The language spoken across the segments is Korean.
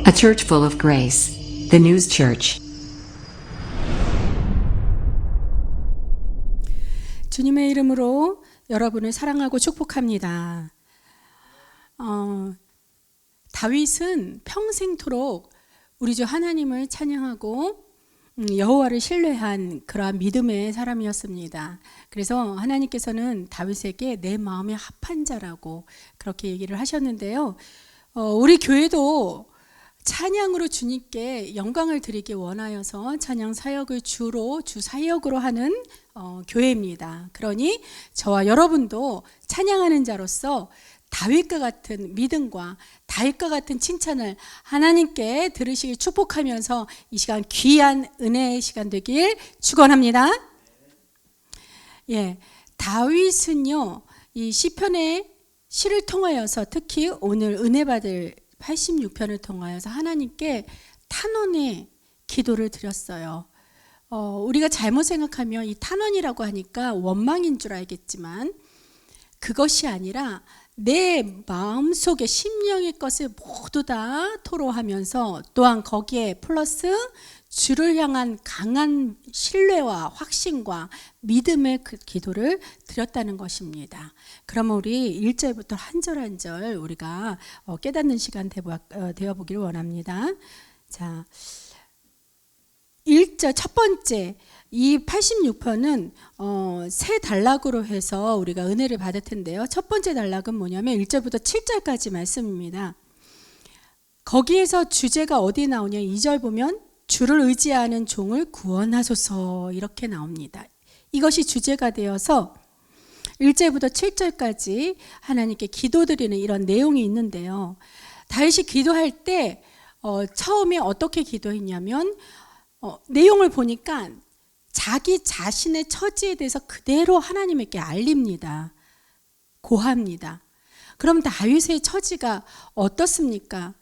A church full of grace. The News Church. 주님의 이름으로 여러분을 사랑하고 축복합니다. 다윗은 평생토록 우리 주 하나님을 찬양하고 여호와를 신뢰한 그러한 믿음의 사람이었습니다. 그래서 하나님께서는 다윗에게 내 마음에 합한 자라고 그렇게 얘기를 하셨는데요. 우리 교회도 찬양으로 주님께 영광을 드리기 원하여서 찬양 사역을 주 사역으로 하는 교회입니다. 그러니 저와 여러분도 찬양하는 자로서 다윗과 같은 믿음과 다윗과 같은 칭찬을 하나님께 들으시길 축복하면서 이 시간 귀한 은혜의 시간 되길 축원합니다. 다윗은요, 이 시편의 시를 통하여서 특히 오늘 은혜 받을 86편을 통하여서 하나님께 탄원의 기도를 드렸어요. 우리가 잘못 생각하면 이 탄원이라고 하니까 원망인 줄 알겠지만 그것이 아니라 내 마음속에 심령의 것을 모두 다 토로하면서 또한 거기에 플러스 주를 향한 강한 신뢰와 확신과 믿음의 그 기도를 드렸다는 것입니다. 그러면 우리 1절부터 한 절 한 절 우리가 깨닫는 시간 되어보길 원합니다. 자, 1절 첫 번째, 이 86편은 세 단락으로 해서 우리가 은혜를 받을 텐데요. 첫 번째 단락은 뭐냐면 1절부터 7절까지 말씀입니다. 거기에서 주제가 어디 나오냐, 2절 보면 주를 의지하는 종을 구원하소서 이렇게 나옵니다. 이것이 주제가 되어서 1절부터 7절까지 하나님께 기도드리는 이런 내용이 있는데요. 다윗이 기도할 때 처음에 어떻게 기도했냐면 내용을 보니까 자기 자신의 처지에 대해서 그대로 하나님께 알립니다. 고합니다. 그럼 다윗의 처지가 어떻습니까?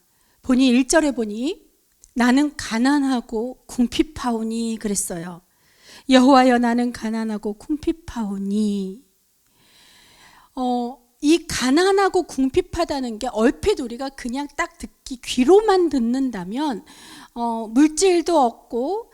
보니 1절에 보니 나는 가난하고 궁핍하오니 그랬어요. 여호와여, 나는 가난하고 궁핍하오니. 이 가난하고 궁핍하다는 게 얼핏 우리가 그냥 딱 듣기 귀로만 듣는다면 물질도 없고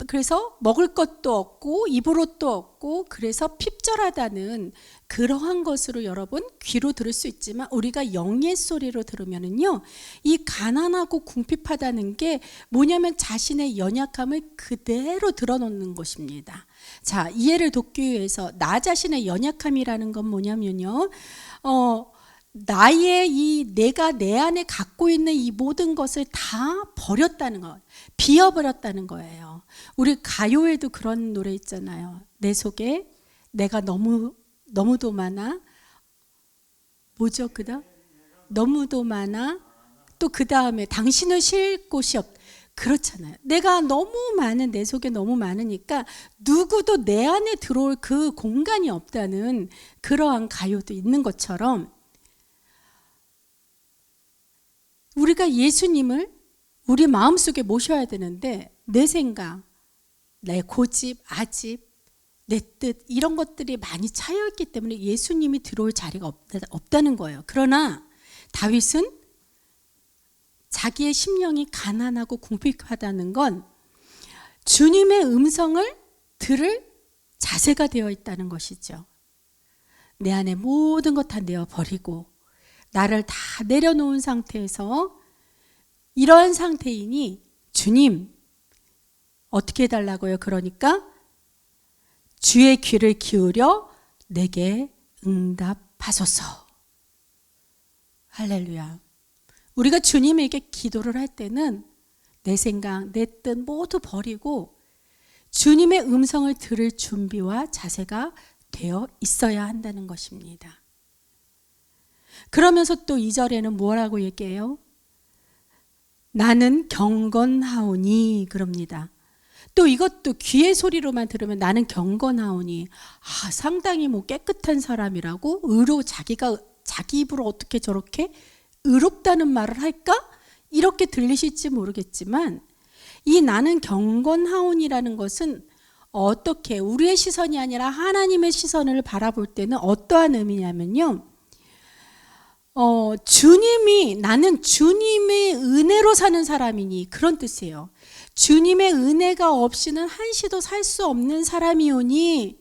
그래서 먹을 것도 없고 입을 옷도 없고 그래서 핍절하다는 그러한 것으로 여러분 귀로 들을 수 있지만 우리가 영의 소리로 들으면은요, 이 가난하고 궁핍하다는 게 뭐냐면 자신의 연약함을 그대로 드러놓는 것입니다. 자, 이해를 돕기 위해서 나 자신의 연약함이라는 건 뭐냐면요, 내가 내 안에 갖고 있는 이 모든 것을 다 버렸다는 것, 비워버렸다는 거예요. 우리 가요에도 그런 노래 있잖아요. 내 속에 내가 너무도 많아. 뭐죠? 너무도 많아. 또 그 다음에 당신을 쉴 곳이 없. 그렇잖아요. 내가 내 속에 너무 많으니까 누구도 내 안에 들어올 그 공간이 없다는 그러한 가요도 있는 것처럼 우리가 예수님을 우리 마음속에 모셔야 되는데 내 생각, 내 고집, 아집, 내 뜻 이런 것들이 많이 차여있기 때문에 예수님이 들어올 자리가 없다는 거예요. 그러나 다윗은 자기의 심령이 가난하고 궁핍하다는 건 주님의 음성을 들을 자세가 되어 있다는 것이죠. 내 안에 모든 것 다 내어버리고 나를 다 내려놓은 상태에서 이러한 상태이니 주님 어떻게 해달라고요? 그러니까 주의 귀를 기울여 내게 응답하소서. 할렐루야. 우리가 주님에게 기도를 할 때는 내 생각, 내 뜻 모두 버리고 주님의 음성을 들을 준비와 자세가 되어 있어야 한다는 것입니다. 그러면서 또 2절에는 뭐라고 얘기해요? 나는 경건하오니 그럽니다. 또 이것도 귀의 소리로만 들으면 나는 경건하오니 상당히 깨끗한 사람이라고 자기 입으로 어떻게 저렇게 의롭다는 말을 할까? 이렇게 들리실지 모르겠지만 이 나는 경건하오니라는 것은 어떻게 우리의 시선이 아니라 하나님의 시선을 바라볼 때는 어떠한 의미냐면요, 나는 주님의 은혜로 사는 사람이니, 그런 뜻이에요. 주님의 은혜가 없이는 한시도 살 수 없는 사람이오니,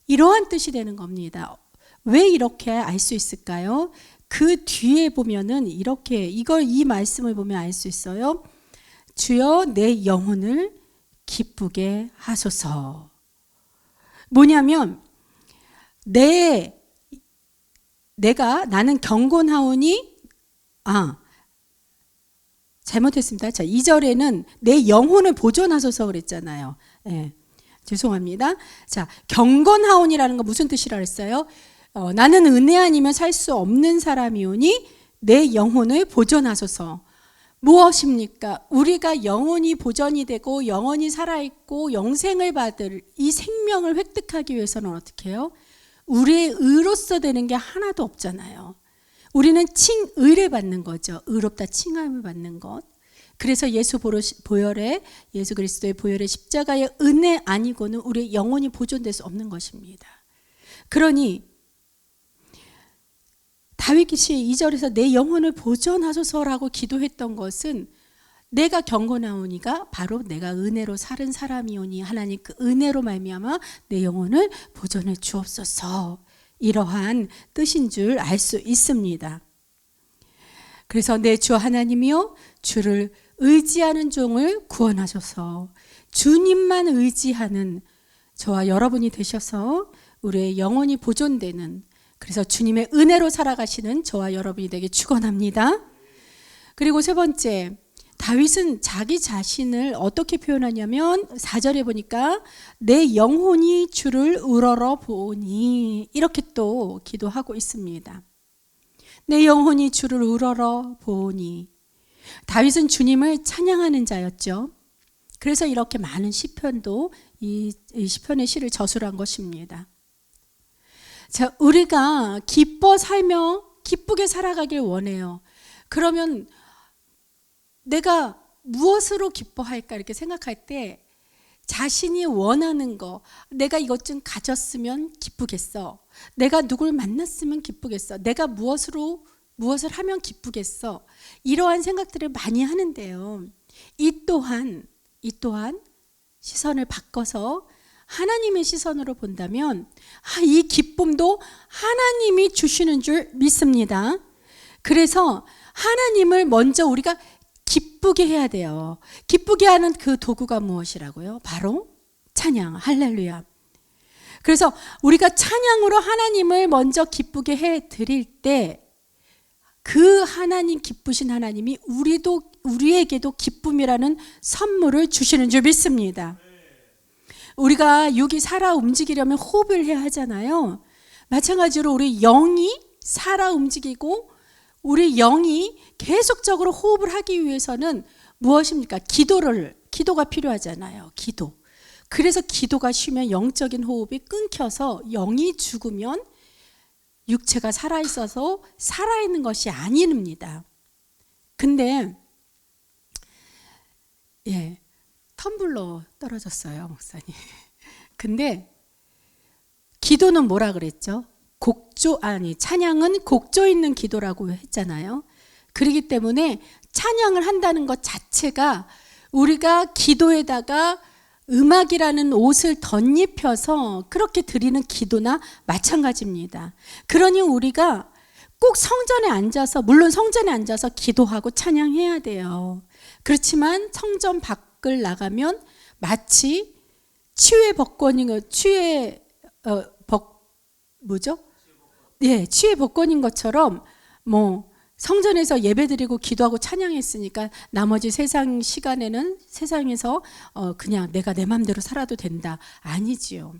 이러한 뜻이 되는 겁니다. 왜 이렇게 알 수 있을까요? 그 뒤에 보면은 이 말씀을 보면 알 수 있어요. 주여 내 영혼을 기쁘게 하소서. 뭐냐면 나는 경건하오니, 잘못했습니다. 자, 2절에는 내 영혼을 보존하소서 그랬잖아요. 예, 죄송합니다. 자, 경건하오니라는 거 무슨 뜻이라 그랬어요? 나는 은혜 아니면 살 수 없는 사람이오니 내 영혼을 보존하소서. 무엇입니까? 우리가 영혼이 보존이 되고 영혼이 살아있고 영생을 받을 이 생명을 획득하기 위해서는 어떻게 해요? 우리의 의로서 되는 게 하나도 없잖아요. 우리는 의를 받는 거죠. 의롭다 칭함을 받는 것. 그래서 예수 그리스도의 보혈의 십자가의 은혜 아니고는 우리의 영혼이 보존될 수 없는 것입니다. 그러니 다윗이 2절에서 내 영혼을 보존하소서라고 기도했던 것은 내가 경건하오니가 바로 내가 은혜로 살은 사람이오니 하나님 그 은혜로 말미암아 내 영혼을 보존해 주옵소서, 이러한 뜻인 줄 알 수 있습니다. 그래서 내 주 하나님이여 주를 의지하는 종을 구원하소서. 주님만 의지하는 저와 여러분이 되셔서 우리의 영혼이 보존되는, 그래서 주님의 은혜로 살아가시는 저와 여러분이 되길 축원합니다. 그리고 세 번째, 다윗은 자기 자신을 어떻게 표현하냐면 4절에 보니까 내 영혼이 주를 우러러 보니, 이렇게 또 기도하고 있습니다. 내 영혼이 주를 우러러 보니. 다윗은 주님을 찬양하는 자였죠. 그래서 이렇게 많은 시편도 이 시편의 시를 저술한 것입니다. 자, 우리가 기뻐 살며 기쁘게 살아가길 원해요. 그러면 내가 무엇으로 기뻐할까 이렇게 생각할 때 자신이 원하는 거, 내가 이것 좀 가졌으면 기쁘겠어, 내가 누굴 만났으면 기쁘겠어, 내가 무엇을 하면 기쁘겠어, 이러한 생각들을 많이 하는데요. 이 또한 시선을 바꿔서 하나님의 시선으로 본다면 이 기쁨도 하나님이 주시는 줄 믿습니다. 그래서 하나님을 먼저 우리가 기쁘게 해야 돼요. 기쁘게 하는 그 도구가 무엇이라고요? 바로 찬양, 할렐루야. 그래서 우리가 찬양으로 하나님을 먼저 기쁘게 해 드릴 때 그 하나님, 기쁘신 하나님이 우리에게도 기쁨이라는 선물을 주시는 줄 믿습니다. 우리가 육이 살아 움직이려면 호흡을 해야 하잖아요. 마찬가지로 우리 영이 살아 움직이고 우리 영이 계속적으로 호흡을 하기 위해서는 무엇입니까? 기도가 필요하잖아요. 기도. 그래서 기도가 쉬면 영적인 호흡이 끊겨서 영이 죽으면 육체가 살아있어서 살아있는 것이 아닙니다. 근데 텀블러 떨어졌어요, 목사님. 근데 기도는 뭐라 그랬죠? 찬양은 곡조 있는 기도라고 했잖아요. 그렇기 때문에 찬양을 한다는 것 자체가 우리가 기도에다가 음악이라는 옷을 덧입혀서 그렇게 드리는 기도나 마찬가지입니다. 그러니 우리가 꼭 물론 성전에 앉아서 기도하고 찬양해야 돼요. 그렇지만 성전 밖을 나가면 마치 치유의 복권인 것처럼 성전에서 예배드리고 기도하고 찬양했으니까 나머지 세상 시간에는 세상에서 그냥 내가 내 마음대로 살아도 된다. 아니지요.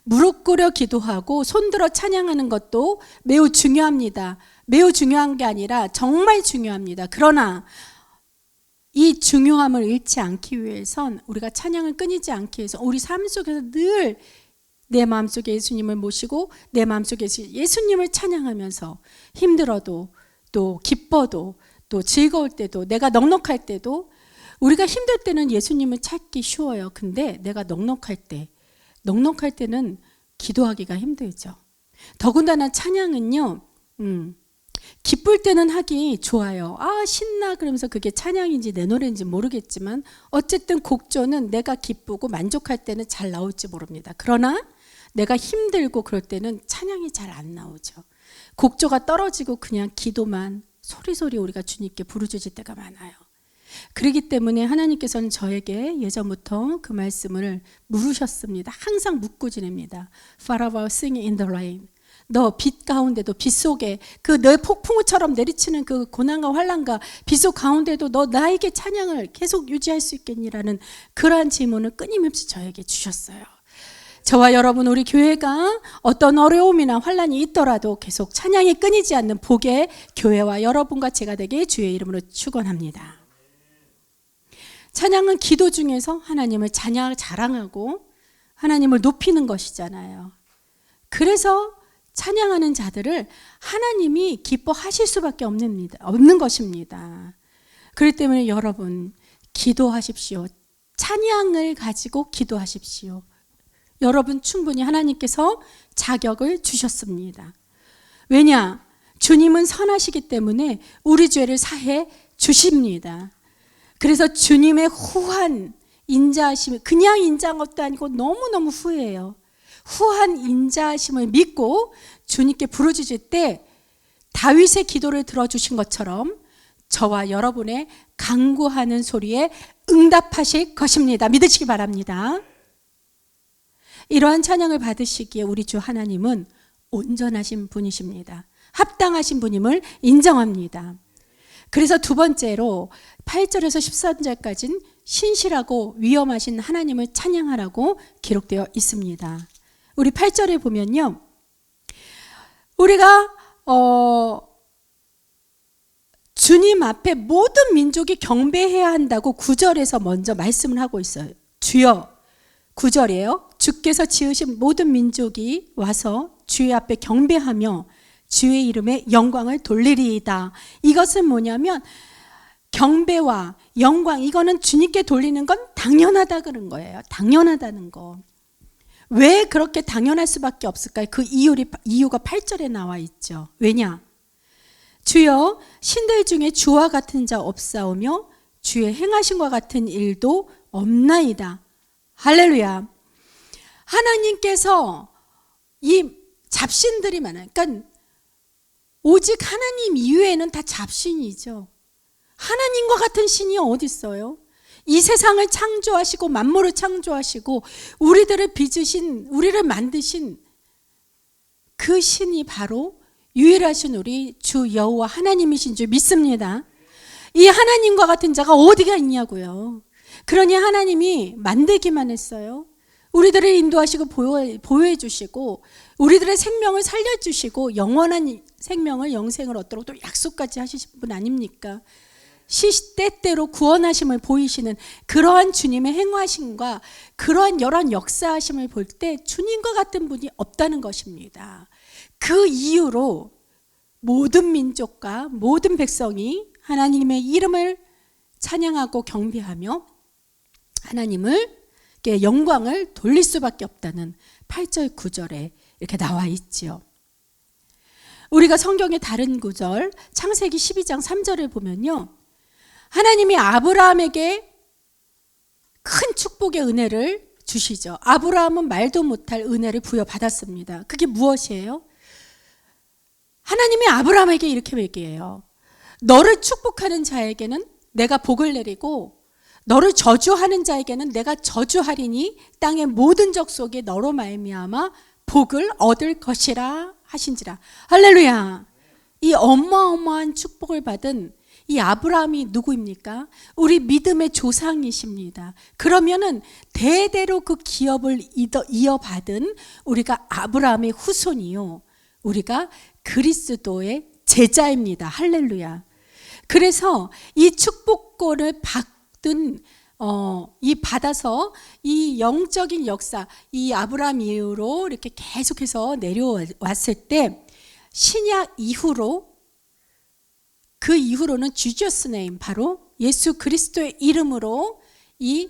무릎 꿇어 기도하고 손들어 찬양하는 것도 매우 중요합니다. 매우 중요한 게 아니라 정말 중요합니다. 그러나 이 중요함을 잃지 않기 위해선 우리가 찬양을 끊이지 않기 위해서 우리 삶 속에서 늘 내 마음속에 예수님을 모시고 내 마음속에 예수님을 찬양하면서 힘들어도 또 기뻐도 또 즐거울 때도 내가 넉넉할 때도 우리가 힘들 때는 예수님을 찾기 쉬워요. 근데 내가 넉넉할 때는 기도하기가 힘들죠. 더군다나 찬양은요, 기쁠 때는 하기 좋아요. 아, 신나 그러면서 그게 찬양인지 내 노래인지 모르겠지만 어쨌든 곡조는 내가 기쁘고 만족할 때는 잘 나올지 모릅니다. 그러나 내가 힘들고 그럴 때는 찬양이 잘 안 나오죠. 곡조가 떨어지고 그냥 기도만 소리소리 우리가 주님께 부르짖을 때가 많아요. 그렇기 때문에 하나님께서는 저에게 예전부터 그 말씀을 물으셨습니다. 항상 묻고 지냅니다. What about singing in the rain? 너 빛 가운데도, 빛 속에 그 너 폭풍우처럼 내리치는 그 고난과 환난과 빛 속 가운데도 너 나에게 찬양을 계속 유지할 수 있겠니라는 그러한 질문을 끊임없이 저에게 주셨어요. 저와 여러분, 우리 교회가 어떤 어려움이나 환난이 있더라도 계속 찬양이 끊이지 않는 복의 교회와 여러분과 제가 되게 주의 이름으로 축원합니다. 찬양은 기도 중에서 하나님을 자랑하고 하나님을 높이는 것이잖아요. 그래서 찬양하는 자들을 하나님이 기뻐하실 수밖에 없는 것입니다. 그렇기 때문에 여러분, 기도하십시오. 찬양을 가지고 기도하십시오. 여러분 충분히 하나님께서 자격을 주셨습니다. 왜냐? 주님은 선하시기 때문에 우리 죄를 사해 주십니다. 그래서 주님의 후한 인자하심, 그냥 인자한 것도 아니고 너무너무 후해요. 후한 인자하심을 믿고 주님께 부르짖을 때 다윗의 기도를 들어주신 것처럼 저와 여러분의 간구하는 소리에 응답하실 것입니다. 믿으시기 바랍니다. 이러한 찬양을 받으시기에 우리 주 하나님은 온전하신 분이십니다. 합당하신 분임을 인정합니다. 그래서 두 번째로 8절에서 13절까지는 신실하고 위엄하신 하나님을 찬양하라고 기록되어 있습니다. 우리 8절에 보면요, 우리가 주님 앞에 모든 민족이 경배해야 한다고 9절에서 먼저 말씀을 하고 있어요. 주여, 9절이에요. 주께서 지으신 모든 민족이 와서 주의 앞에 경배하며 주의 이름에 영광을 돌리리이다. 이것은 뭐냐면 경배와 영광, 이거는 주님께 돌리는 건 당연하다 그런 거예요. 당연하다는 거. 왜 그렇게 당연할 수밖에 없을까요? 그 이유가 8절에 나와 있죠. 왜냐? 주여, 신들 중에 주와 같은 자 없사오며 주의 행하신과 같은 일도 없나이다. 할렐루야. 하나님께서 이 잡신들이 많아요. 그러니까 오직 하나님 이외에는 다 잡신이죠. 하나님과 같은 신이 어디 있어요? 이 세상을 창조하시고 만물을 창조하시고 우리들을 빚으신, 우리를 만드신 그 신이 바로 유일하신 우리 주 여호와 하나님이신 줄 믿습니다. 이 하나님과 같은 자가 어디가 있냐고요. 그러니 하나님이 만들기만 했어요. 우리들을 인도하시고 보호해 주시고 우리들의 생명을 살려주시고 영원한 생명을 영생을 얻도록 또 약속까지 하시신 분 아닙니까? 시시때때로 구원하심을 보이시는 그러한 주님의 행하심과 그러한 여러 역사하심을 볼 때 주님과 같은 분이 없다는 것입니다. 그 이유로 모든 민족과 모든 백성이 하나님의 이름을 찬양하고 경배하며 하나님을 영광을 돌릴 수밖에 없다는 8절 9절에 이렇게 나와 있지요. 우리가 성경의 다른 구절 창세기 12장 3절을 보면요, 하나님이 아브라함에게 큰 축복의 은혜를 주시죠. 아브라함은 말도 못할 은혜를 부여받았습니다. 그게 무엇이에요? 하나님이 아브라함에게 이렇게 얘기해요. 너를 축복하는 자에게는 내가 복을 내리고 너를 저주하는 자에게는 내가 저주하리니 땅의 모든 족속이 너로 말미암아 복을 얻을 것이라 하신지라. 할렐루야. 이 어마어마한 축복을 받은 이 아브라함이 누구입니까? 우리 믿음의 조상이십니다. 그러면은 대대로 그 기업을 이어받은 우리가 아브라함의 후손이요, 우리가 그리스도의 제자입니다. 할렐루야. 그래서 이 축복권을 받은 받아서 이 영적인 역사, 이 아브라함 이후로 이렇게 계속해서 내려왔을 때 신약 이후로, 그 이후로는 Jesus name, 바로 예수 그리스도의 이름으로 이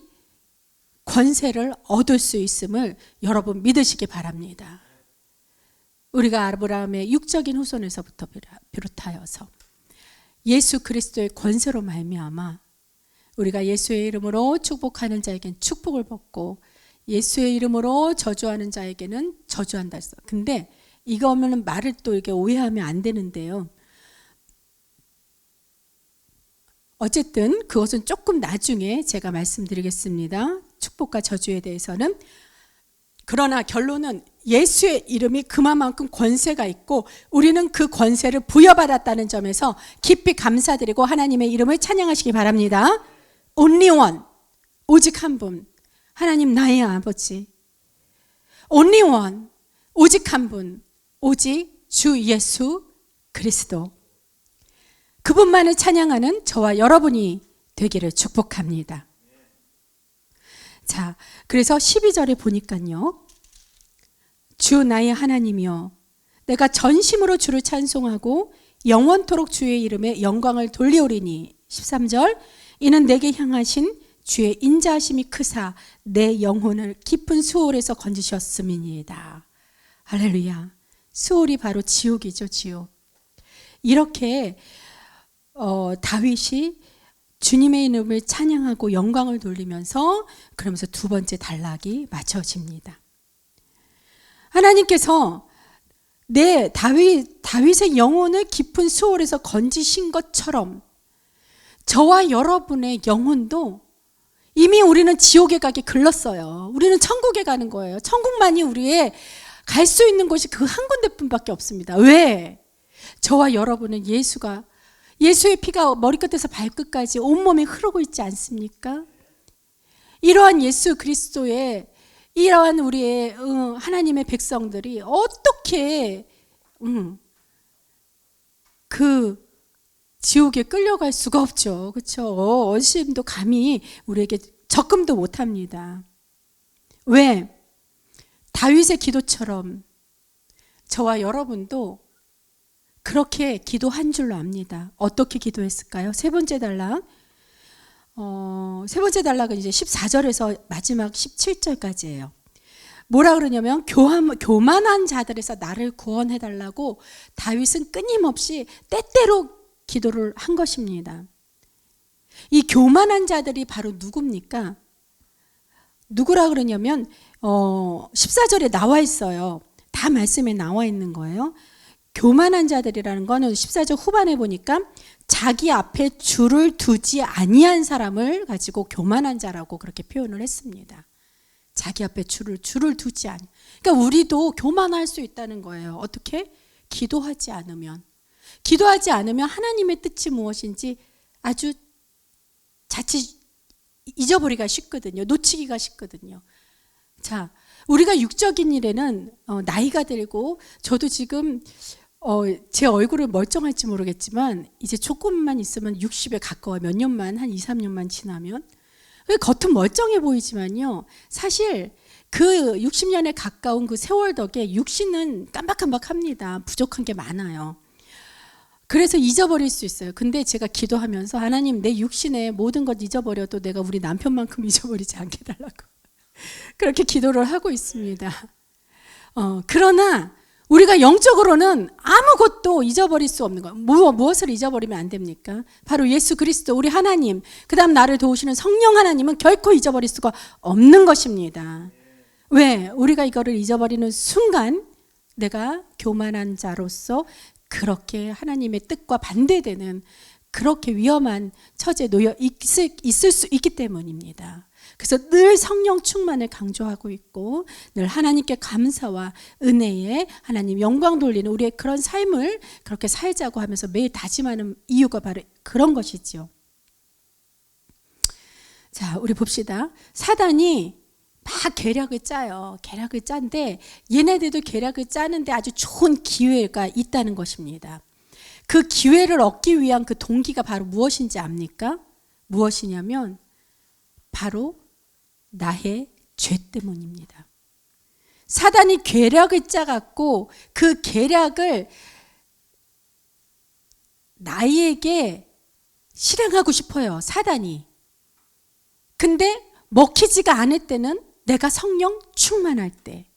권세를 얻을 수 있음을 여러분 믿으시기 바랍니다. 우리가 아브라함의 육적인 후손에서부터 비롯하여서 예수 그리스도의 권세로 말미암아 우리가 예수의 이름으로 축복하는 자에게는 축복을 받고 예수의 이름으로 저주하는 자에게는 저주한다 했어. 근데 이거 하면은 말을 또 이렇게 오해하면 안 되는데요. 어쨌든 그것은 조금 나중에 제가 말씀드리겠습니다. 축복과 저주에 대해서는. 그러나 결론은 예수의 이름이 그만큼 권세가 있고 우리는 그 권세를 부여받았다는 점에서 깊이 감사드리고 하나님의 이름을 찬양하시기 바랍니다. Only one, 오직 한 분, 하나님 나의 아버지. Only one, 오직 한 분, 오직 주 예수 그리스도. 그분만을 찬양하는 저와 여러분이 되기를 축복합니다. 자, 그래서 12절에 보니까요. 주 나의 하나님이여 내가 전심으로 주를 찬송하고 영원토록 주의 이름에 영광을 돌리오리니. 13절 이는 내게 향하신 주의 인자하심이 크사 내 영혼을 깊은 수월에서 건지셨음이니이다. 할렐루야. 수월이 바로 지옥이죠. 지옥. 이렇게 다윗이 주님의 이름을 찬양하고 영광을 돌리면서 그러면서 두 번째 단락이 맞춰집니다. 하나님께서 다윗의 영혼을 깊은 수월에서 건지신 것처럼 저와 여러분의 영혼도 이미 우리는 지옥에 가기 글렀어요. 우리는 천국에 가는 거예요. 천국만이 우리의 갈 수 있는 곳이 그 한 군데뿐밖에 없습니다. 왜? 저와 여러분은 예수의 피가 머리끝에서 발끝까지 온몸에 흐르고 있지 않습니까? 이러한 예수 그리스도의 이러한 우리의 하나님의 백성들이 어떻게 그 지옥에 끌려갈 수가 없죠. 그렇죠? 어심도 감히 우리에게 적금도 못합니다. 왜? 다윗의 기도처럼 저와 여러분도 그렇게 기도한 줄로 압니다. 어떻게 기도했을까요? 세 번째 단락. 세 번째 단락은 이제 14절에서 마지막 17절까지예요. 뭐라 그러냐면 교만한 자들에서 나를 구원해달라고 다윗은 끊임없이 때때로 기도를 한 것입니다. 이 교만한 자들이 바로 누굽니까? 누구라 그러냐면 14절에 나와 있어요. 다 말씀에 나와 있는 거예요. 교만한 자들이라는 거는 14절 후반에 보니까 자기 앞에 줄을 두지 아니한 사람을 가지고 교만한 자라고 그렇게 표현을 했습니다. 자기 앞에 줄을 두지 않. 그러니까 우리도 교만할 수 있다는 거예요. 어떻게? 기도하지 않으면 하나님의 뜻이 무엇인지 아주 자칫 잊어버리기가 쉽거든요. 놓치기가 쉽거든요. 자, 우리가 육적인 일에는 나이가 들고 저도 지금 제 얼굴은 멀쩡할지 모르겠지만 이제 조금만 있으면 60에 가까워. 몇 년만, 한 2, 3년만 지나면. 겉은 멀쩡해 보이지만요. 사실 그 60년에 가까운 그 세월 덕에 육신은 깜박깜박합니다. 부족한 게 많아요. 그래서 잊어버릴 수 있어요. 근데 제가 기도하면서 하나님 내 육신의 모든 것 잊어버려도 내가 우리 남편만큼 잊어버리지 않게 해달라고 그렇게 기도를 하고 있습니다. 그러나 우리가 영적으로는 아무것도 잊어버릴 수 없는 거예요. 무엇을 잊어버리면 안 됩니까? 바로 예수 그리스도 우리 하나님, 그 다음 나를 도우시는 성령 하나님은 결코 잊어버릴 수가 없는 것입니다. 왜? 우리가 이거를 잊어버리는 순간 내가 교만한 자로서 그렇게 하나님의 뜻과 반대되는 그렇게 위험한 처지에 놓여 있을 수 있기 때문입니다. 그래서 늘 성령 충만을 강조하고 있고 늘 하나님께 감사와 은혜에 하나님 영광 돌리는 우리의 그런 삶을 그렇게 살자고 하면서 매일 다짐하는 이유가 바로 그런 것이죠. 자, 우리 봅시다. 사단이 막 계략을 짜요. 계략을 짠데 얘네들도 계략을 짜는데 아주 좋은 기회가 있다는 것입니다. 그 기회를 얻기 위한 그 동기가 바로 무엇인지 압니까? 무엇이냐면 바로 나의 죄 때문입니다. 사단이 계략을 짜갖고 그 계략을 나에게 실행하고 싶어요. 사단이. 근데 먹히지가 않을 때는 내가 성령 충만할 때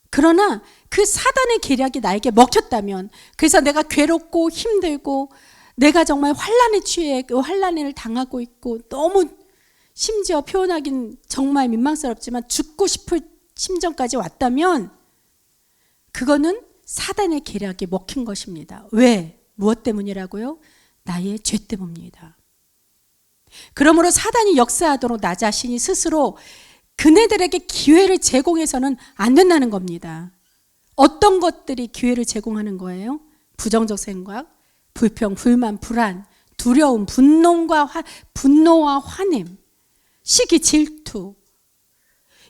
그러나 그 사단의 계략이 나에게 먹혔다면, 그래서 내가 괴롭고 힘들고 내가 정말 환난에 취해 그 환난을 당하고 있고 너무 심지어 표현하긴 정말 민망스럽지만 죽고 싶을 심정까지 왔다면 그거는 사단의 계략이 먹힌 것입니다. 왜? 무엇 때문이라고요? 나의 죄 때문입니다. 그러므로 사단이 역사하도록 나 자신이 스스로 그네들에게 기회를 제공해서는 안 된다는 겁니다. 어떤 것들이 기회를 제공하는 거예요? 부정적 생각, 불평, 불만, 불안, 두려움, 분노와 화냄, 시기, 질투,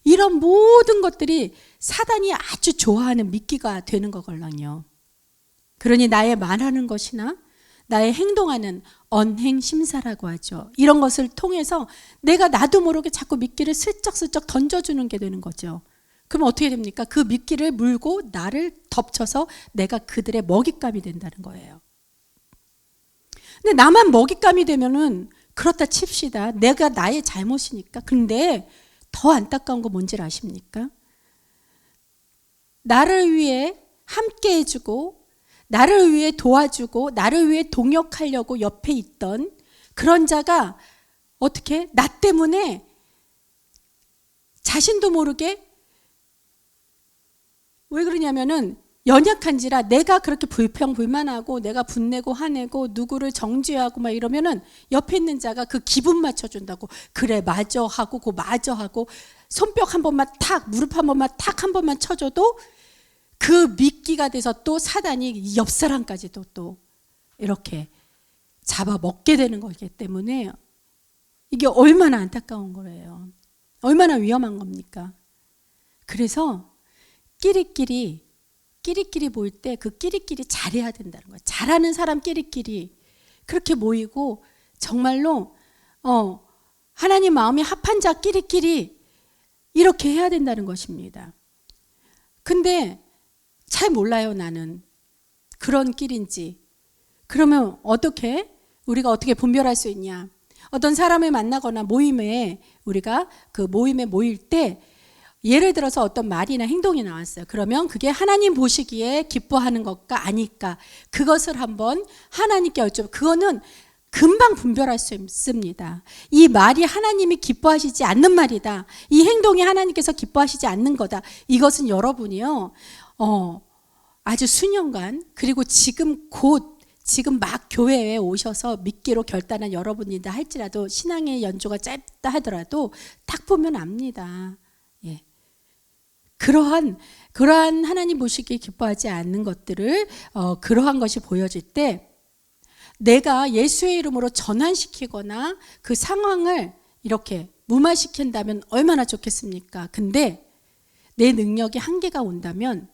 이런 모든 것들이 사단이 아주 좋아하는 미끼가 되는 거걸랑요. 그러니 나의 말하는 것이나 나의 행동하는 언행심사라고 하죠. 이런 것을 통해서 내가 나도 모르게 자꾸 미끼를 슬쩍슬쩍 던져주는 게 되는 거죠. 그럼 어떻게 됩니까? 그 미끼를 물고 나를 덮쳐서 내가 그들의 먹잇감이 된다는 거예요. 근데 나만 먹잇감이 되면은 그렇다 칩시다. 내가 나의 잘못이니까. 근데 더 안타까운 거 뭔지 아십니까? 나를 위해 함께 해주고 나를 위해 도와주고 나를 위해 동역하려고 옆에 있던 그런 자가 어떻게 나 때문에 자신도 모르게, 왜 그러냐면은 연약한지라 내가 그렇게 불평불만하고 내가 분내고 화내고 누구를 정죄하고 막 이러면은 옆에 있는 자가 그 기분 맞춰준다고, 그래 맞아 하고 그 맞아 하고 손뼉 한 번만 탁, 무릎 한 번만 탁 한 번만 쳐줘도 그 미끼가 돼서 또 사단이 옆 사람까지도 또 이렇게 잡아먹게 되는 거기 때문에 이게 얼마나 안타까운 거예요. 얼마나 위험한 겁니까? 그래서 끼리끼리 모일 때 그 끼리끼리 잘해야 된다는 거예요. 잘하는 사람 끼리끼리 그렇게 모이고 정말로 하나님 마음이 합한 자 끼리끼리 이렇게 해야 된다는 것입니다. 근데 잘 몰라요, 나는. 그런 끼리인지. 그러면 우리가 어떻게 분별할 수 있냐? 어떤 사람을 만나거나 우리가 그 모임에 모일 때 예를 들어서 어떤 말이나 행동이 나왔어요. 그러면 그게 하나님 보시기에 기뻐하는 것과 아닐까? 그것을 한번 하나님께 여쭤보고, 그거는 금방 분별할 수 있습니다. 이 말이 하나님이 기뻐하시지 않는 말이다. 이 행동이 하나님께서 기뻐하시지 않는 거다. 이것은 여러분이요. 아주 수년간, 그리고 지금 막 교회에 오셔서 믿기로 결단한 여러분이다 할지라도, 신앙의 연조가 짧다 하더라도 딱 보면 압니다. 예. 그러한 하나님 보시기에 기뻐하지 않는 것들을 그러한 것이 보여질 때 내가 예수의 이름으로 전환시키거나 그 상황을 이렇게 무마시킨다면 얼마나 좋겠습니까? 근데 내 능력이 한계가 온다면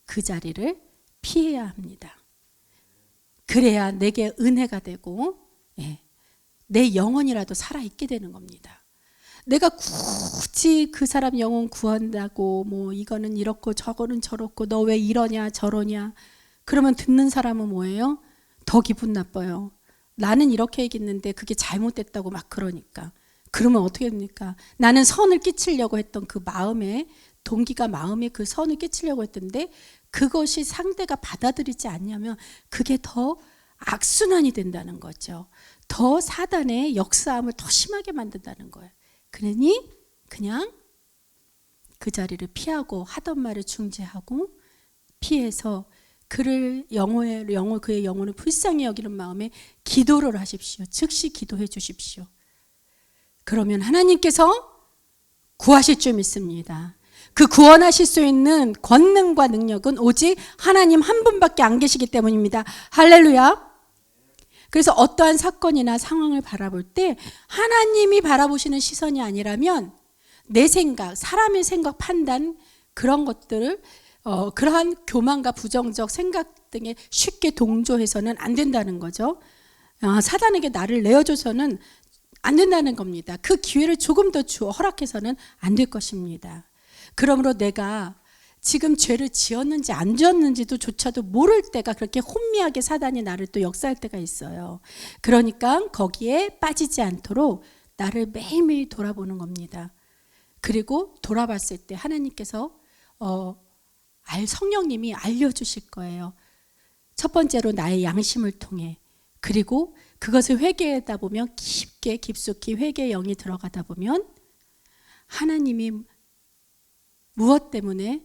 그 자리를 피해야 합니다. 그래야 내게 은혜가 되고 내 영혼이라도 살아있게 되는 겁니다. 내가 굳이 그 사람 영혼 구한다고 뭐 이거는 이렇고 저거는 저렇고 너 왜 이러냐 저러냐 그러면 듣는 사람은 뭐예요? 더 기분 나빠요. 나는 이렇게 얘기했는데 그게 잘못됐다고 막 그러니까. 그러면 어떻게 됩니까? 나는 선을 끼치려고 했던 그 마음에 그 선을 끼치려고 했던데 그것이 상대가 받아들이지 않냐면 그게 더 악순환이 된다는 거죠. 더 사단의 역사함을 더 심하게 만든다는 거예요. 그러니 그냥 그 자리를 피하고 하던 말을 중지하고 피해서 그의 영혼을 불쌍히 여기는 마음에 기도를 하십시오. 즉시 기도해 주십시오. 그러면 하나님께서 구하실 줄 믿습니다. 그 구원하실 수 있는 권능과 능력은 오직 하나님 한 분밖에 안 계시기 때문입니다. 할렐루야. 그래서 어떠한 사건이나 상황을 바라볼 때 하나님이 바라보시는 시선이 아니라면 내 생각, 사람의 생각, 판단 그런 것들을 그러한 교만과 부정적 생각 등에 쉽게 동조해서는 안 된다는 거죠. 사단에게 나를 내어줘서는 안 된다는 겁니다. 그 기회를 조금 더 허락해서는 안 될 것입니다. 그러므로 내가 지금 죄를 지었는지 안 지었는지도 조차도 모를 때가 그렇게 혼미하게 사단이 나를 또 역사할 때가 있어요. 그러니까 거기에 빠지지 않도록 나를 매일매일 돌아보는 겁니다. 그리고 돌아봤을 때 하나님께서 성령님이 알려주실 거예요. 첫 번째로 나의 양심을 통해, 그리고 그것을 회개하다 보면 깊숙이 회개의 영이 들어가다 보면 하나님이 무엇 때문에,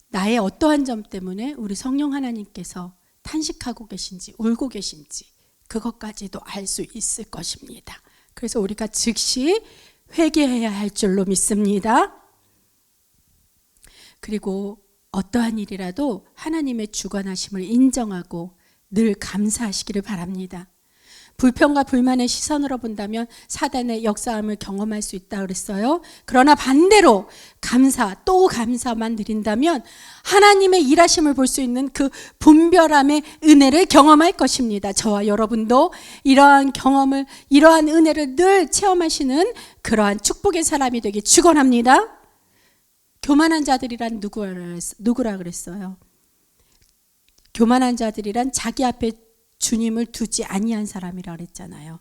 나의 어떠한 점 때문에 우리 성령 하나님께서 탄식하고 계신지 울고 계신지 그것까지도 알 수 있을 것입니다. 그래서 우리가 즉시 회개해야 할 줄로 믿습니다. 그리고 어떠한 일이라도 하나님의 주관하심을 인정하고 늘 감사하시기를 바랍니다. 불평과 불만의 시선으로 본다면 사단의 역사함을 경험할 수 있다고 그랬어요. 그러나 반대로 또 감사만 드린다면 하나님의 일하심을 볼 수 있는 그 분별함의 은혜를 경험할 것입니다. 저와 여러분도 이러한 경험을, 이러한 은혜를 늘 체험하시는 그러한 축복의 사람이 되기 축원합니다. 교만한 자들이란 누구라 그랬어요? 교만한 자들이란 자기 앞에 주님을 두지 아니한 사람이라 그랬잖아요.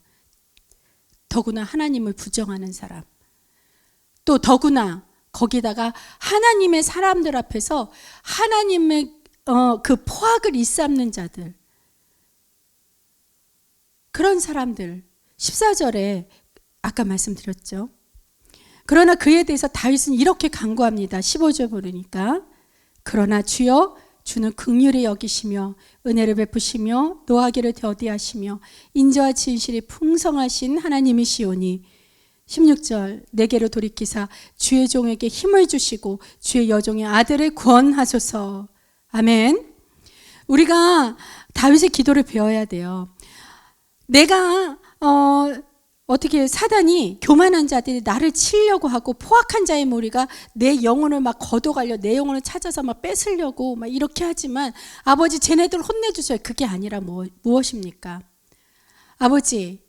더구나 하나님을 부정하는 사람. 또 더구나 거기다가 하나님의 사람들 앞에서 하나님의 그 포악을 일삼는 자들. 그런 사람들. 14절에 아까 말씀드렸죠. 그러나 그에 대해서 다윗은 이렇게 간구합니다. 15절 보니까 그러나 주여 주는 긍휼히 여기시며 은혜를 베푸시며 노하기를 더디하시며 인자와 진실이 풍성하신 하나님이시오니 16절 내게로 돌이키사 주의 종에게 힘을 주시고 주의 여종의 아들을 구원하소서. 아멘. 우리가 다윗의 기도를 배워야 돼요. 내가 어떻게 사단이, 교만한 자들이 나를 치려고 하고 포악한 자의 무리가 내 영혼을 막 걷어가려, 내 영혼을 찾아서 막 뺏으려고 막 이렇게 하지만 아버지 쟤네들 혼내주세요. 그게 아니라 무엇입니까? 아버지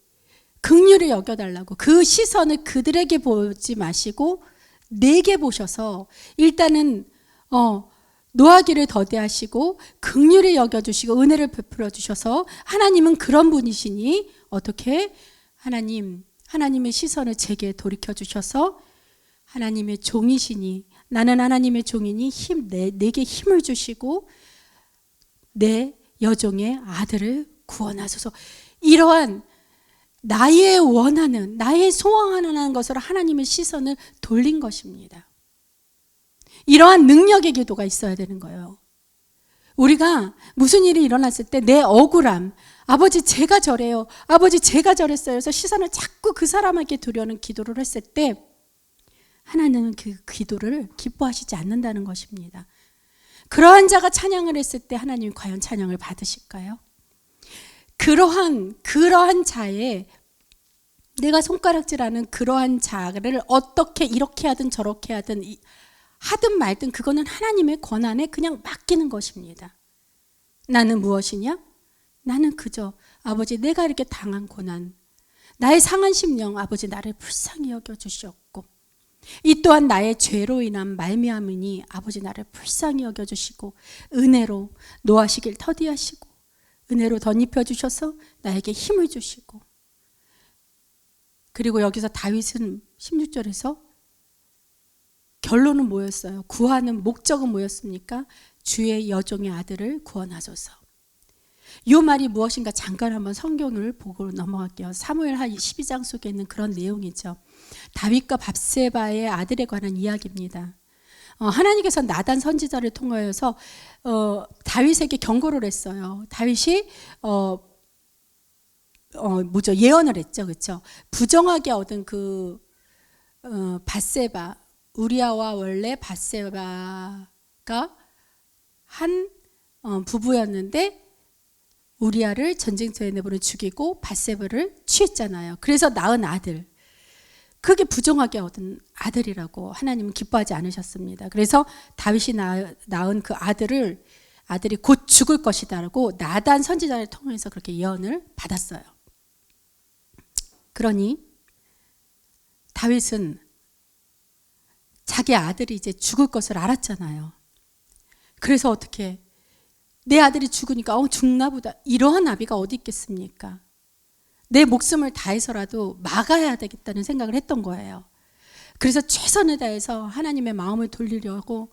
긍휼히 여겨달라고, 그 시선을 그들에게 보지 마시고 내게 보셔서 일단은 노하기를 더디하시고 긍휼히 여겨주시고 은혜를 베풀어 주셔서, 하나님은 그런 분이시니 어떻게 하나님의 시선을 제게 돌이켜 주셔서 하나님의 종이시니, 나는 하나님의 종이니 내게 힘을 주시고 내 여종의 아들을 구원하소서. 이러한 나의 원하는, 나의 소원하는 것으로 하나님의 시선을 돌린 것입니다. 이러한 능력의 기도가 있어야 되는 거예요. 우리가 무슨 일이 일어났을 때 내 억울함, 아버지 제가 저래요, 아버지 제가 저랬어요, 그래서 시선을 자꾸 그 사람에게 두려는 기도를 했을 때 하나님은 그 기도를 기뻐하시지 않는다는 것입니다. 그러한 자가 찬양을 했을 때 하나님이 과연 찬양을 받으실까요? 그러한 자의, 내가 손가락질하는 그러한 자를 어떻게 이렇게 하든 저렇게 하든 말든 그거는 하나님의 권한에 그냥 맡기는 것입니다. 나는 무엇이냐? 나는 그저 아버지 내가 이렇게 당한 고난, 나의 상한 심령, 아버지 나를 불쌍히 여겨주시옵고 이 또한 나의 죄로 인한 말미암으니 아버지 나를 불쌍히 여겨주시고 은혜로 노하시길 터디하시고 은혜로 덧입혀 주셔서 나에게 힘을 주시고, 그리고 여기서 다윗은 16절에서 결론은 뭐였어요? 구하는 목적은 뭐였습니까? 주의 여종의 아들을 구원하소서. 이 말이 무엇인가 잠깐 한번 성경을 보고 넘어갈게요. 사무엘하 12장 속에 있는 그런 내용이죠. 다윗과 밧세바의 아들에 관한 이야기입니다. 하나님께서 나단 선지자를 통하여서 다윗에게 경고를 했어요. 다윗이 예언을 했죠, 그렇죠? 부정하게 얻은 그 밧세바, 우리아와 원래 밧세바가 한 부부였는데 우리아를 전쟁터에 내보내 죽이고 밧세바를 취했잖아요. 그래서 낳은 아들, 그게 부정하게 얻은 아들이라고 하나님은 기뻐하지 않으셨습니다. 그래서 다윗이 낳은 그 아들이 곧 죽을 것이다라고 나단 선지자를 통해서 그렇게 예언을 받았어요. 그러니 다윗은 자기 아들이 이제 죽을 것을 알았잖아요. 그래서 어떻게, 내 아들이 죽으니까 죽나 보다, 이러한 아비가 어디 있겠습니까? 내 목숨을 다해서라도 막아야 되겠다는 생각을 했던 거예요. 그래서 최선을 다해서 하나님의 마음을 돌리려고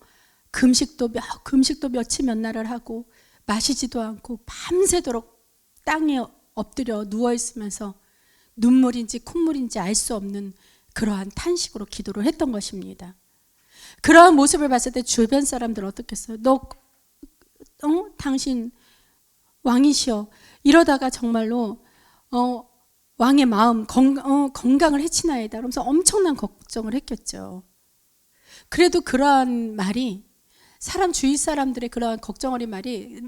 금식도 며칠 몇 날을 하고 마시지도 않고 밤새도록 땅에 엎드려 누워 있으면서 눈물인지 콧물인지 알 수 없는 그러한 탄식으로 기도를 했던 것입니다. 그러한 모습을 봤을 때 주변 사람들은 어떻겠어요? 당신 왕이시여. 이러다가 정말로 왕의 마음 건강을 해치나이다 그러면서 엄청난 걱정을 했겠죠. 그래도 그러한 말이 주위 사람들의 그러한 걱정 어린 말이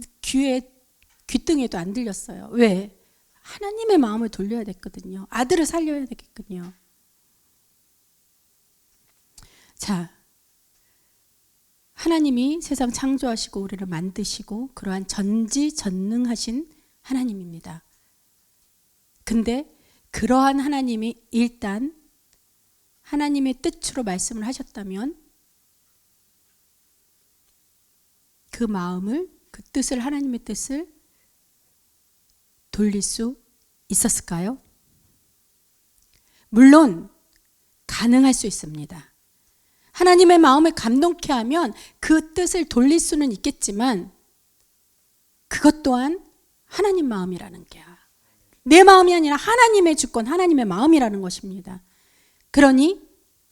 귀등에도 안 들렸어요. 왜? 하나님의 마음을 돌려야 됐거든요. 아들을 살려야 되겠군요. 자, 하나님이 세상 창조하시고 우리를 만드시고 그러한 전지전능하신 하나님입니다. 근데 그러한 하나님이 일단 하나님의 뜻으로 말씀을 하셨다면 그 마음을, 그 뜻을, 하나님의 뜻을 돌릴 수 있었을까요? 물론 가능할 수 있습니다. 하나님의 마음을 감동케 하면 그 뜻을 돌릴 수는 있겠지만 그것 또한 하나님 마음이라는 게야. 내 마음이 아니라 하나님의 주권, 하나님의 마음이라는 것입니다. 그러니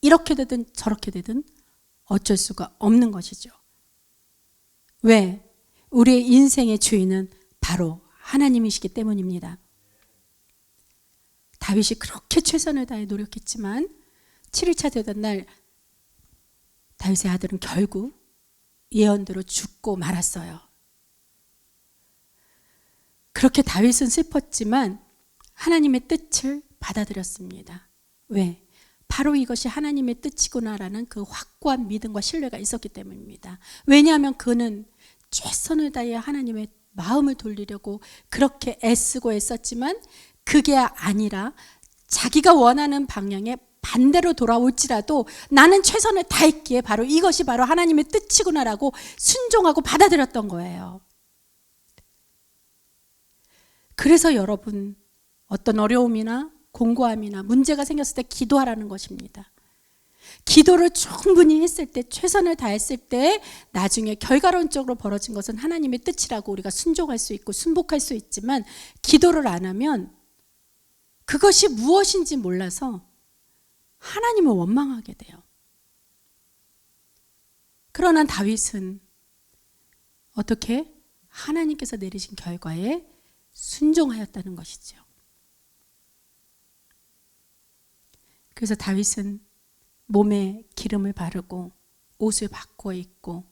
이렇게 되든 저렇게 되든 어쩔 수가 없는 것이죠. 왜? 우리의 인생의 주인은 바로 하나님이시기 때문입니다. 다윗이 그렇게 최선을 다해 노력했지만 7일차 되던 날 다윗의 아들은 결국 예언대로 죽고 말았어요. 그렇게 다윗은 슬펐지만 하나님의 뜻을 받아들였습니다. 왜? 바로 이것이 하나님의 뜻이구나라는 그 확고한 믿음과 신뢰가 있었기 때문입니다. 왜냐하면 그는 최선을 다해 하나님의 마음을 돌리려고 그렇게 애쓰고 애썼지만 그게 아니라 자기가 원하는 방향에 반대로 돌아올지라도 나는 최선을 다했기에 바로 이것이 바로 하나님의 뜻이구나라고 순종하고 받아들였던 거예요. 그래서 여러분 어떤 어려움이나 공고함이나 문제가 생겼을 때 기도하라는 것입니다. 기도를 충분히 했을 때, 최선을 다했을 때 나중에 결과론적으로 벌어진 것은 하나님의 뜻이라고 우리가 순종할 수 있고 순복할 수 있지만 기도를 안 하면 그것이 무엇인지 몰라서 하나님을 원망하게 돼요. 그러나 다윗은 어떻게? 하나님께서 내리신 결과에 순종하였다는 것이죠. 그래서 다윗은 몸에 기름을 바르고 옷을 바꿔 입고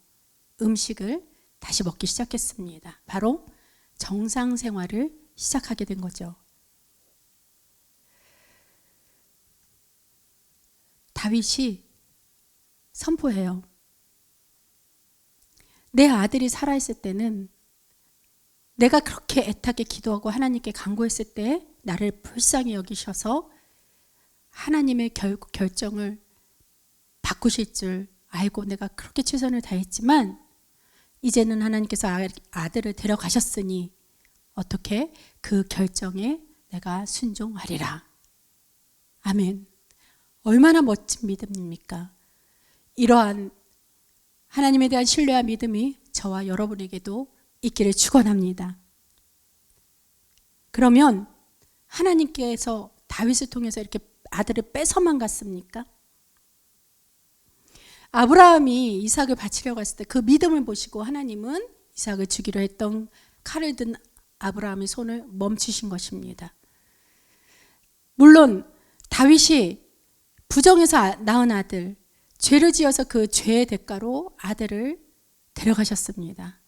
음식을 다시 먹기 시작했습니다. 바로 정상 생활을 시작하게 된 거죠. 다윗이 선포해요. 내 아들이 살아있을 때는 내가 그렇게 애타게 기도하고 하나님께 간구했을 때 나를 불쌍히 여기셔서 하나님의 결정을 바꾸실 줄 알고 내가 그렇게 최선을 다했지만 이제는 하나님께서 아들을 데려가셨으니 어떻게? 그 결정에 내가 순종하리라. 아멘. 얼마나 멋진 믿음입니까? 이러한 하나님에 대한 신뢰와 믿음이 저와 여러분에게도 있기를 축원합니다. 그러면 하나님께서 다윗을 통해서 이렇게 아들을 뺏어만 갔습니까? 아브라함이 이삭을 바치려고 했을 때 그 믿음을 보시고 하나님은 이삭을 주기로 했던 칼을 든 아브라함의 손을 멈추신 것입니다. 물론 다윗이 부정해서 낳은 아들, 죄를 지어서 그 죄의 대가로 아들을 데려가셨습니다.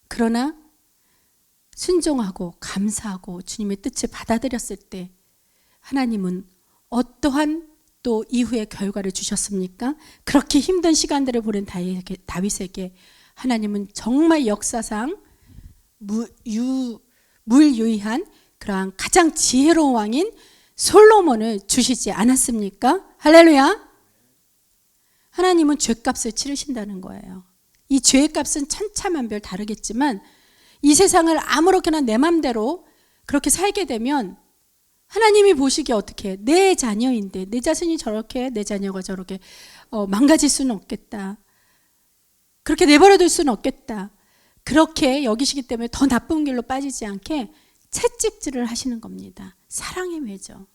그러나 순종하고 감사하고 주님의 뜻을 받아들였을 때 하나님은 어떠한 또 이후의 결과를 주셨습니까? 그렇게 힘든 시간들을 보낸 다윗에게 하나님은 정말 역사상 무유의한 그러한 가장 지혜로운 왕인 솔로몬을 주시지 않았습니까? 할렐루야. 하나님은 죄값을 치르신다는 거예요. 이 죄값은 천차만별 다르겠지만 이 세상을 아무렇게나 내 맘대로 그렇게 살게 되면 하나님이 보시기에 어떻게 내 자녀인데 내 자신이 저렇게 내 자녀가 저렇게 망가질 수는 없겠다. 그렇게 내버려둘 수는 없겠다. 그렇게 여기시기 때문에 더 나쁜 길로 빠지지 않게 채찍질을 하시는 겁니다. 사랑의 매죠.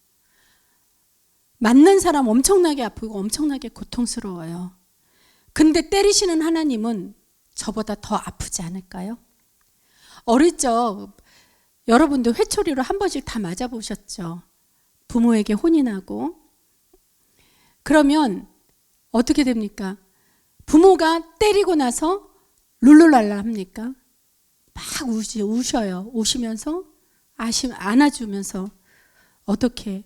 맞는 사람 엄청나게 아프고 엄청나게 고통스러워요. 근데 때리시는 하나님은 저보다 더 아프지 않을까요? 어릴 적 여러분들 회초리로 한 번씩 다 맞아보셨죠? 부모에게 혼이 나고. 그러면 어떻게 됩니까? 부모가 때리고 나서 룰루랄라 합니까? 막 우셔요. 우시면서 안아주면서 어떻게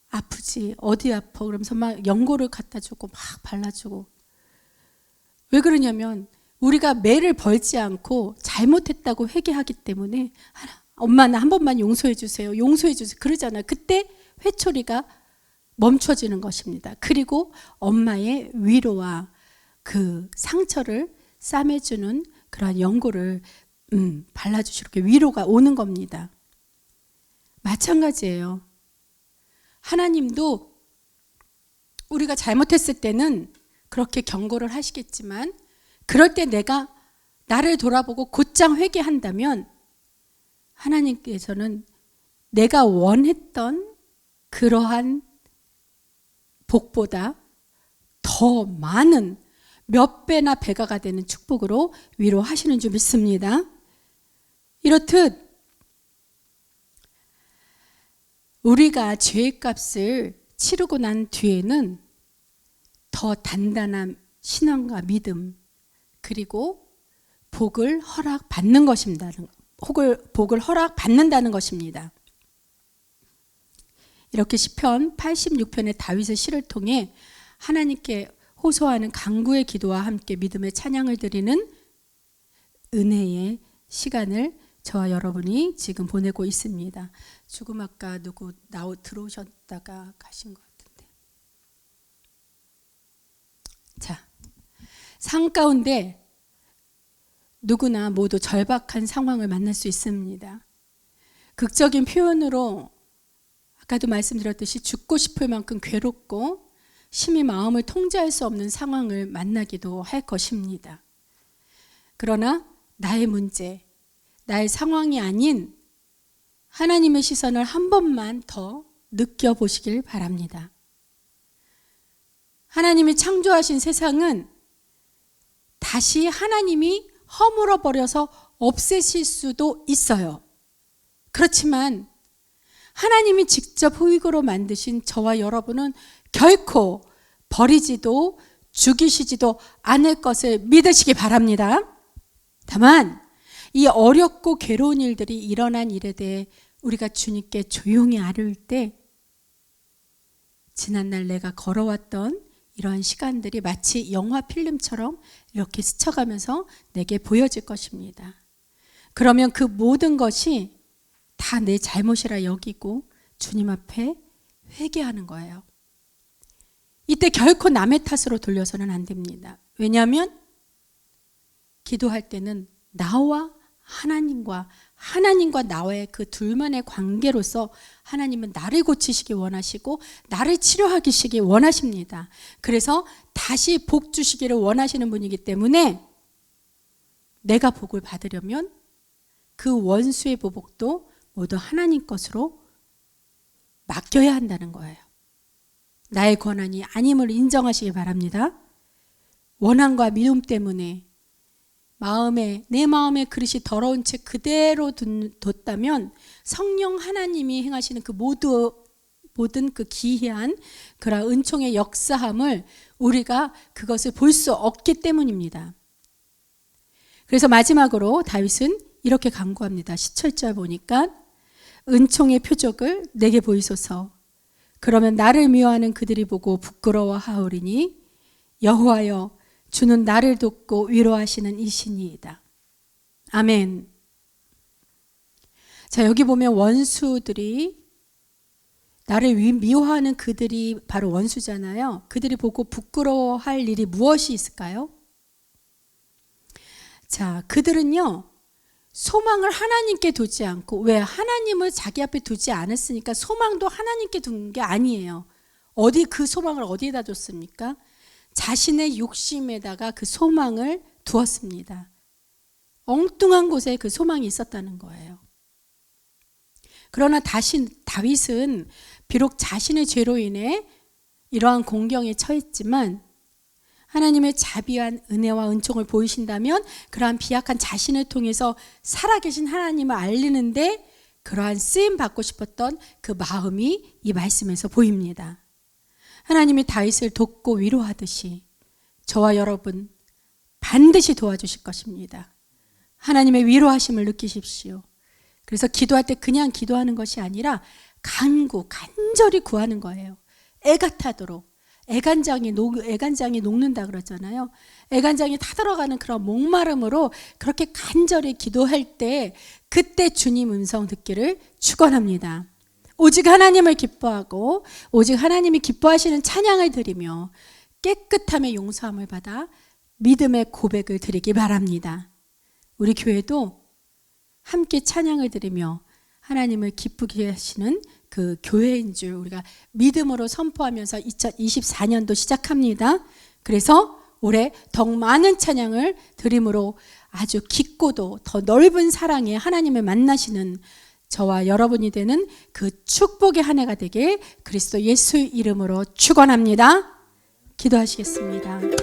아프지? 어디 아파? 그러면서 막 연고를 갖다 주고 막 발라주고. 왜 그러냐면 우리가 매를 벌지 않고 잘못했다고 회개하기 때문에 엄마 나 한 번만 용서해 주세요. 용서해 주세요. 그러잖아요. 그때 회초리가 멈춰지는 것입니다. 그리고 엄마의 위로와 그 상처를 싸매주는 그러한 연고를 발라주시고 위로가 오는 겁니다. 마찬가지예요. 하나님도 우리가 잘못했을 때는 그렇게 경고를 하시겠지만 그럴 때 내가 나를 돌아보고 곧장 회개한다면 하나님께서는 내가 원했던 그러한 복보다 더 많은 몇 배나 배가가 되는 축복으로 위로하시는 줄 믿습니다. 이렇듯 우리가 죄의 값을 치르고 난 뒤에는 더 단단한 신앙과 믿음 그리고 복을 허락받는 것입니다. 복을 허락받는다는 것입니다. 이렇게 시편 86편의 다윗의 시를 통해 하나님께 호소하는 간구의 기도와 함께 믿음의 찬양을 드리는 은혜의 시간을 저와 여러분이 지금 보내고 있습니다. 조금 아까 누구 들어오셨다가 가신 것 같은데. 자, 삶 가운데 누구나 모두 절박한 상황을 만날 수 있습니다. 극적인 표현으로 아까도 말씀드렸듯이 죽고 싶을 만큼 괴롭고 심히 마음을 통제할 수 없는 상황을 만나기도 할 것입니다. 그러나 나의 문제, 나의 상황이 아닌 하나님의 시선을 한 번만 더 느껴보시길 바랍니다. 하나님이 창조하신 세상은 다시 하나님이 허물어 버려서 없애실 수도 있어요. 그렇지만 하나님이 직접 흙으로 만드신 저와 여러분은 결코 버리지도 죽이시지도 않을 것을 믿으시기 바랍니다. 다만 이 어렵고 괴로운 일들이 일어난 일에 대해 우리가 주님께 조용히 아뢰을 때 지난날 내가 걸어왔던 이러한 시간들이 마치 영화 필름처럼 이렇게 스쳐가면서 내게 보여질 것입니다. 그러면 그 모든 것이 다 내 잘못이라 여기고 주님 앞에 회개하는 거예요. 이때 결코 남의 탓으로 돌려서는 안 됩니다. 왜냐하면 기도할 때는 나와 하나님과 나와의 그 둘만의 관계로서 하나님은 나를 고치시기 원하시고 나를 치료하시기 원하십니다. 그래서 다시 복 주시기를 원하시는 분이기 때문에 내가 복을 받으려면 그 원수의 보복도 모두 하나님 것으로 맡겨야 한다는 거예요. 나의 권한이 아님을 인정하시기 바랍니다. 원한과 미움 때문에 내 마음의 그릇이 더러운 채 그대로 뒀다면 성령 하나님이 행하시는 그 모든 그 기이한 그런 은총의 역사함을 우리가 그것을 볼 수 없기 때문입니다. 그래서 마지막으로 다윗은 이렇게 간구합니다. 17절 보니까 은총의 표적을 내게 보이소서. 그러면 나를 미워하는 그들이 보고 부끄러워하오리니 여호와여 주는 나를 돕고 위로하시는 이신이이다. 아멘. 자, 여기 보면 원수들이 나를 미워하는 그들이 바로 원수잖아요. 그들이 보고 부끄러워할 일이 무엇이 있을까요? 자, 그들은요 소망을 하나님께 두지 않고, 왜? 하나님을 자기 앞에 두지 않았으니까 소망도 하나님께 둔 게 아니에요. 그 소망을 어디에다 뒀습니까? 자신의 욕심에다가 그 소망을 두었습니다. 엉뚱한 곳에 그 소망이 있었다는 거예요. 그러나 다윗은 비록 자신의 죄로 인해 이러한 공경에 처했지만 하나님의 자비한 은혜와 은총을 보이신다면 그러한 비약한 자신을 통해서 살아계신 하나님을 알리는데 그러한 쓰임 받고 싶었던 그 마음이 이 말씀에서 보입니다. 하나님이 다윗을 돕고 위로하듯이 저와 여러분 반드시 도와주실 것입니다. 하나님의 위로하심을 느끼십시오. 그래서 기도할 때 그냥 기도하는 것이 아니라 간절히 구하는 거예요. 애가 타도록. 애간장이 녹는다 그러잖아요. 애간장이 타들어가는 그런 목마름으로 그렇게 간절히 기도할 때 그때 주님 음성 듣기를 축원합니다. 오직 하나님을 기뻐하고 오직 하나님이 기뻐하시는 찬양을 드리며 깨끗함의 용서함을 받아 믿음의 고백을 드리기 바랍니다. 우리 교회도 함께 찬양을 드리며 하나님을 기쁘게 하시는 그 교회인 줄 우리가 믿음으로 선포하면서 2024년도 시작합니다. 그래서 올해 더 많은 찬양을 드림으로 아주 깊고도 더 넓은 사랑에 하나님을 만나시는 저와 여러분이 되는 그 축복의 한 해가 되길 그리스도 예수 이름으로 축원합니다. 기도하시겠습니다.